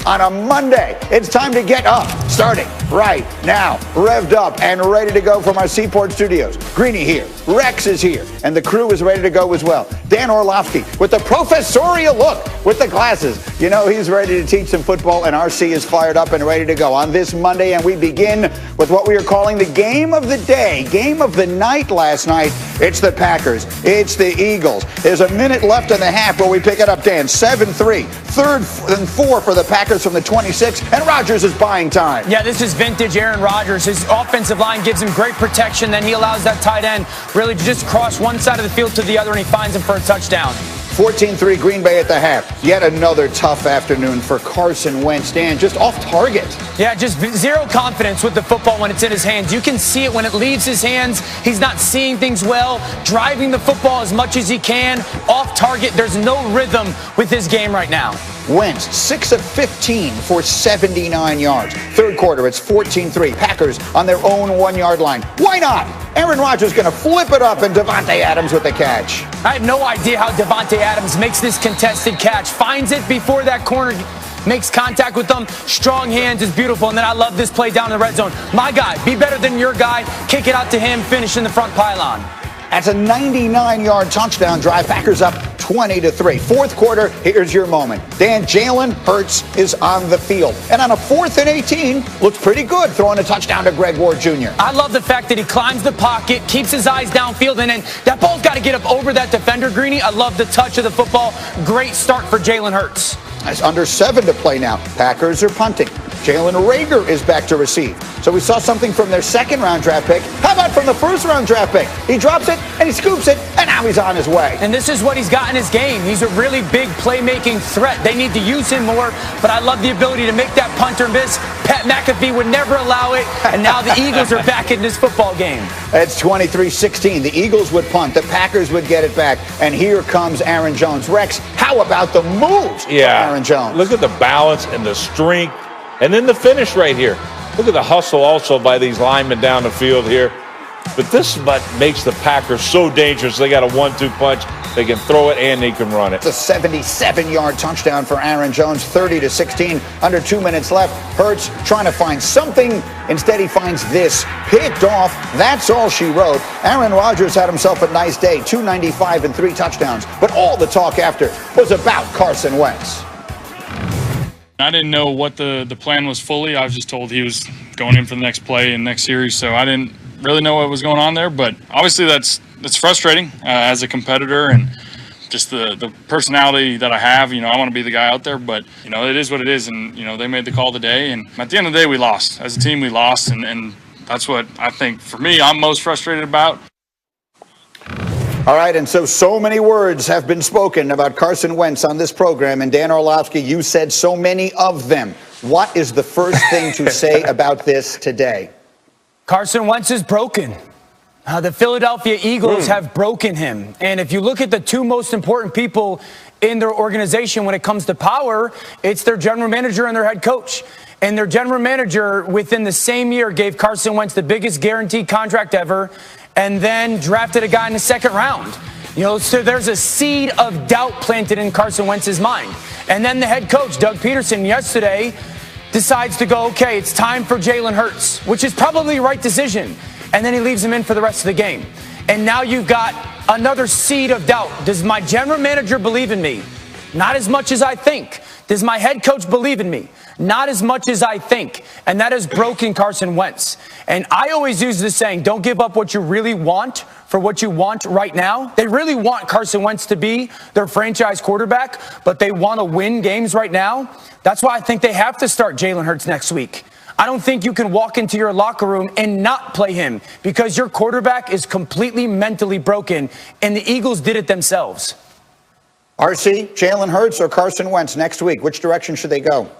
On a Monday, it's time to get up, starting right now, revved up and ready to go from our Seaport studios. Greeny here, Rex is here, and the crew is ready to go as well. Dan Orlovsky with the professorial look, with the glasses. You know he's ready to teach some football, and RC is fired up and ready to go on this Monday, and we begin with what we are calling the game of the day, game of the night last night. It's the Packers, it's the Eagles. There's a minute left in the half where we pick it up, Dan, 7-3, 3rd and 4 for the Packers from the 26, and Rodgers is buying time. Yeah, this is vintage Aaron Rodgers. His offensive line gives him great protection. Then he allows that tight end really to just cross one side of the field to the other, and he finds him for a touchdown. 14-3 Green Bay at the half. Yet another tough afternoon for Carson Wentz. Dan, just off target. Yeah, just zero confidence with the football when it's in his hands. You can see it when it leaves his hands. He's not seeing things well, driving the football as much as he can. Off target, there's no rhythm with his game right now. Wentz, 6 of 15 for 79 yards. Third quarter, it's 14-3. Packers on their own 1-yard line. Why not? Aaron Rodgers going to flip it up, and Davante Adams with the catch. I have no idea how Davante Adams makes this contested catch. Finds it before that corner makes contact with them. Strong hands is beautiful. And then I love this play down in the red zone. My guy, be better than your guy. Kick it out to him, finish in the front pylon. That's a 99-yard touchdown drive. Packers up 20-3. Fourth quarter, here's your moment. Dan, Jalen Hurts is on the field. And on a 4th and 18, looks pretty good, throwing a touchdown to Greg Ward Jr. I love the fact that he climbs the pocket, keeps his eyes downfield, and then that ball's got to get up over that defender, Greeny. I love the touch of the football. Great start for Jalen Hurts. It's under 7 to play now. Packers are punting. Jalen Reagor is back to receive. So we saw something from their 2nd-round draft pick. How about from the 1st-round draft pick? He drops it, and he scoops it, and now he's on his way. And this is what he's got in his game. He's a really big playmaking threat. They need to use him more, but I love the ability to make that punter miss. Pat McAfee would never allow it, and now the Eagles are back in this football game. It's 23-16. The Eagles would punt. The Packers would get it back, and here comes Aaron Jones. Rex, how about the moves from Aaron Jones? Look at the balance and the strength. And then the finish right here. Look at the hustle also by these linemen down the field here. But this is what makes the Packers so dangerous. They got a 1-2 punch. They can throw it and they can run it. It's a 77-yard touchdown for Aaron Jones, 30-16. Under 2 minutes left. Hurts trying to find something. Instead, he finds this. Picked off. That's all she wrote. Aaron Rodgers had himself a nice day. 295 and 3 touchdowns. But all the talk after was about Carson Wentz. I didn't know what the plan was fully. I was just told he was going in for the next play and next series, so I didn't really know what was going on there. But obviously that's frustrating as a competitor and just the personality that I have. You know, I want to be the guy out there, but, you know, it is what it is. And, you know, they made the call today. And at the end of the day, we lost. As a team, we lost. And that's what I think, for me, I'm most frustrated about. All right, and so many words have been spoken about Carson Wentz on this program, and Dan Orlovsky, you said so many of them. What is the first thing to say about this today? Carson Wentz is broken. The Philadelphia Eagles have broken him. And if you look at the 2 most important people in their organization when it comes to power, it's their general manager and their head coach. And their general manager, within the same year, gave Carson Wentz the biggest guaranteed contract ever, and then drafted a guy in the 2nd round. You know, so there's a seed of doubt planted in Carson Wentz's mind. And then the head coach, Doug Pederson, yesterday decides to go, okay, it's time for Jalen Hurts, which is probably the right decision. And then he leaves him in for the rest of the game. And now you've got another seed of doubt. Does my general manager believe in me? Not as much as I think. Does my head coach believe in me? Not as much as I think. And that has broken Carson Wentz. And I always use this saying, don't give up what you really want for what you want right now. They really want Carson Wentz to be their franchise quarterback, but they want to win games right now. That's why I think they have to start Jalen Hurts next week. I don't think you can walk into your locker room and not play him because your quarterback is completely mentally broken, and the Eagles did it themselves. RC, Jalen Hurts or Carson Wentz next week? Which direction should they go?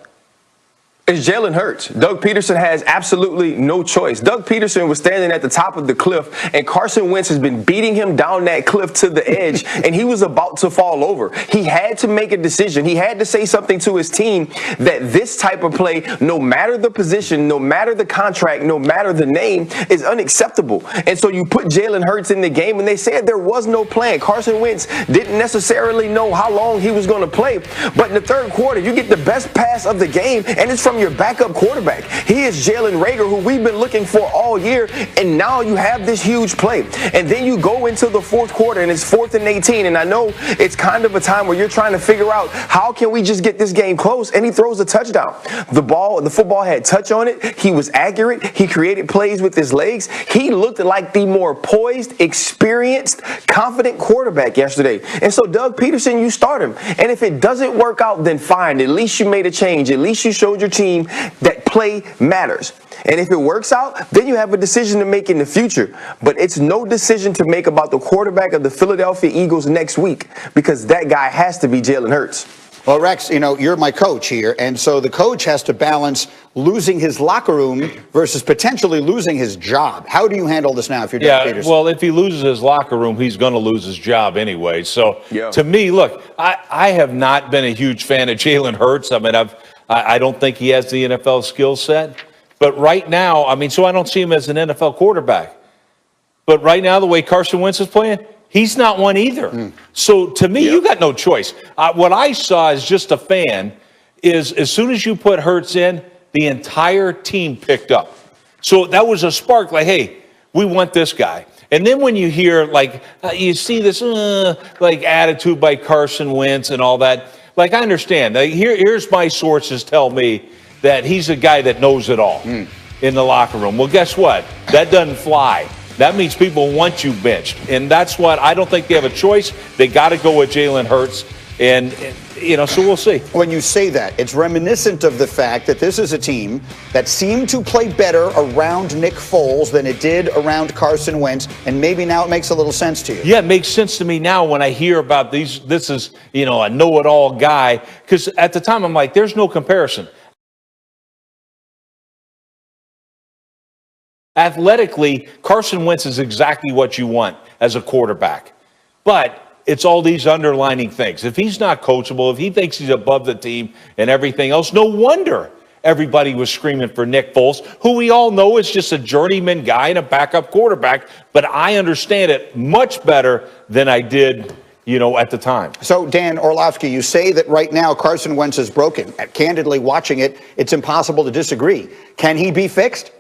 It's Jalen Hurts. Doug Pederson has absolutely no choice. Doug Pederson was standing at the top of the cliff, and Carson Wentz has been beating him down that cliff to the edge, and he was about to fall over. He had to make a decision. He had to say something to his team that this type of play, no matter the position, no matter the contract, no matter the name, is unacceptable. And so you put Jalen Hurts in the game, and they said there was no plan. Carson Wentz didn't necessarily know how long he was going to play, but in the third quarter, you get the best pass of the game, and it's from your backup quarterback. He is Jalen Reagor, who we've been looking for all year, and now you have this huge play. And then you go into the fourth quarter, and it's 4th and 18, and I know it's kind of a time where you're trying to figure out how can we just get this game close, and he throws a touchdown. The football had touch on it. He was accurate. He created plays with his legs. He looked like the more poised, experienced, confident quarterback yesterday. And so Doug Pederson, you start him. And if it doesn't work out, then fine. At least you made a change. At least you showed your team that play matters. And if it works out, then you have a decision to make in the future. But it's no decision to make about the quarterback of the Philadelphia Eagles next week, because that guy has to be Jalen Hurts. Well, Rex, you're my coach here, and so the coach has to balance losing his locker room versus potentially losing his job. How do you handle this now if you're Doug Pederson? Well, if he loses his locker room, he's going to lose his job anyway. So to me, look, I have not been a huge fan of Jalen Hurts. I mean, I don't think he has the NFL skill set. But right now, so I don't see him as an NFL quarterback. But right now, the way Carson Wentz is playing, he's not one either. So to me, you got no choice. What I saw as just a fan is as soon as you put Hurts in, the entire team picked up. So that was a spark like, hey, we want this guy. And then when you hear, you see this, attitude by Carson Wentz and all that, I understand. Here's my sources tell me that he's a guy that knows it all in the locker room. Well, guess what? That doesn't fly. That means people want you benched. And that's what I don't think they have a choice. They got to go with Jalen Hurts. And so we'll see. When you say that, it's reminiscent of the fact that this is a team that seemed to play better around Nick Foles than it did around Carson Wentz. And maybe now it makes a little sense to you. Yeah, it makes sense to me now when I hear about these. This is, a know-it-all guy. Because at the time, I'm like, there's no comparison. Athletically, Carson Wentz is exactly what you want as a quarterback. But it's all these underlining things. If he's not coachable, if he thinks he's above the team and everything else, no wonder everybody was screaming for Nick Foles, who we all know is just a journeyman guy and a backup quarterback. But I understand it much better than I did, at the time. So, Dan Orlovsky, you say that right now Carson Wentz is broken. Candidly, watching it, it's impossible to disagree. Can he be fixed?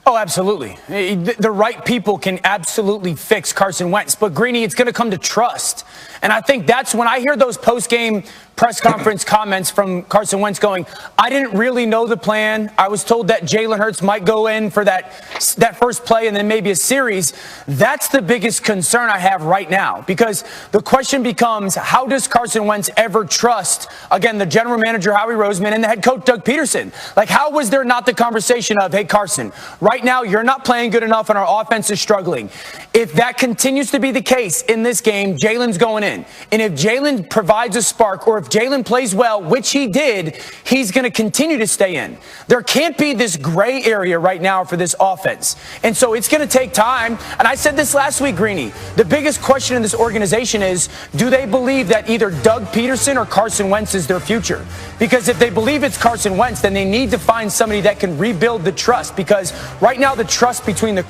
Oh, absolutely. The right people can absolutely fix Carson Wentz. But, Greeny, it's going to come to trust. And I think that's when I hear those post-game press conference comments from Carson Wentz going, I didn't really know the plan. I was told that Jalen Hurts might go in for that first play and then maybe a series. That's the biggest concern I have right now, because the question becomes, how does Carson Wentz ever trust, again, the general manager, Howie Roseman, and the head coach, Doug Pederson? How was there not the conversation of, hey, Carson, right now you're not playing good enough and our offense is struggling. If that continues to be the case in this game, Jalen's going in. And if Jalen provides a spark, or if Jalen plays well, which he did, he's going to continue to stay in. There can't be this gray area right now for this offense. And so it's going to take time. And I said this last week, Greeny, the biggest question in this organization is, do they believe that either Doug Pederson or Carson Wentz is their future? Because if they believe it's Carson Wentz, then they need to find somebody that can rebuild the trust, because right now the trust between the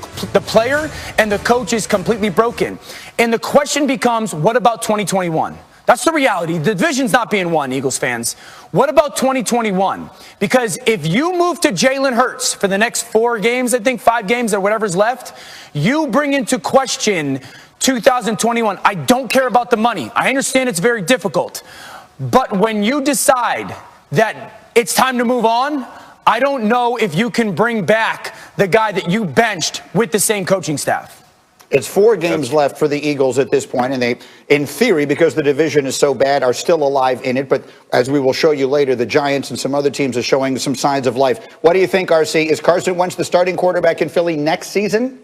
player and the coach is completely broken. And the question becomes, what about 2021? That's the reality. The division's not being won, Eagles fans. What about 2021? Because if you move to Jalen Hurts for the next 4 games, I think 5 games or whatever's left, you bring into question 2021. I don't care about the money. I understand it's very difficult. But when you decide that it's time to move on, I don't know if you can bring back the guy that you benched with the same coaching staff. It's 4 games left for the Eagles at this point, and they, in theory, because the division is so bad, are still alive in it. But as we will show you later, the Giants and some other teams are showing some signs of life. What do you think, RC? Is Carson Wentz the starting quarterback in Philly next season?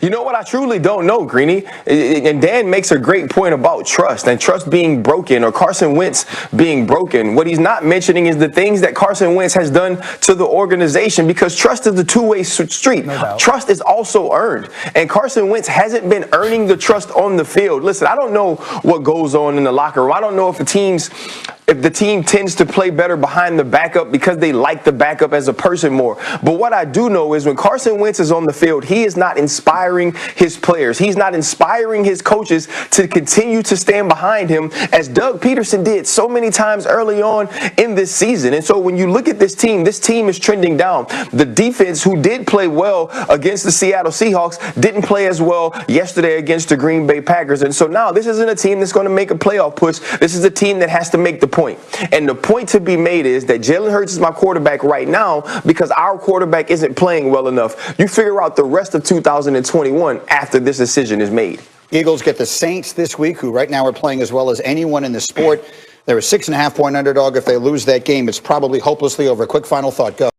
You know what? I truly don't know, Greeny. And Dan makes a great point about trust and trust being broken, or Carson Wentz being broken. What he's not mentioning is the things that Carson Wentz has done to the organization, because trust is a two-way street. No, trust is also earned. And Carson Wentz hasn't been earning the trust on the field. Listen, I don't know what goes on in the locker room. I don't know if the team tends to play better behind the backup because they like the backup as a person more. But what I do know is when Carson Wentz is on the field, he is not inspiring his players. He's not inspiring his coaches to continue to stand behind him, as Doug Pederson did so many times early on in this season. And so when you look at this team is trending down. The defense, who did play well against the Seattle Seahawks, didn't play as well yesterday against the Green Bay Packers. And so now this isn't a team that's going to make a playoff push. This is a team that has to make the point. And the point to be made is that Jalen Hurts is my quarterback right now because our quarterback isn't playing well enough. You figure out the rest of 2021 after this decision is made. Eagles get the Saints this week, who right now are playing as well as anyone in the sport. They're a 6.5-point underdog. If they lose that game, it's probably hopelessly over. A quick final thought. Go.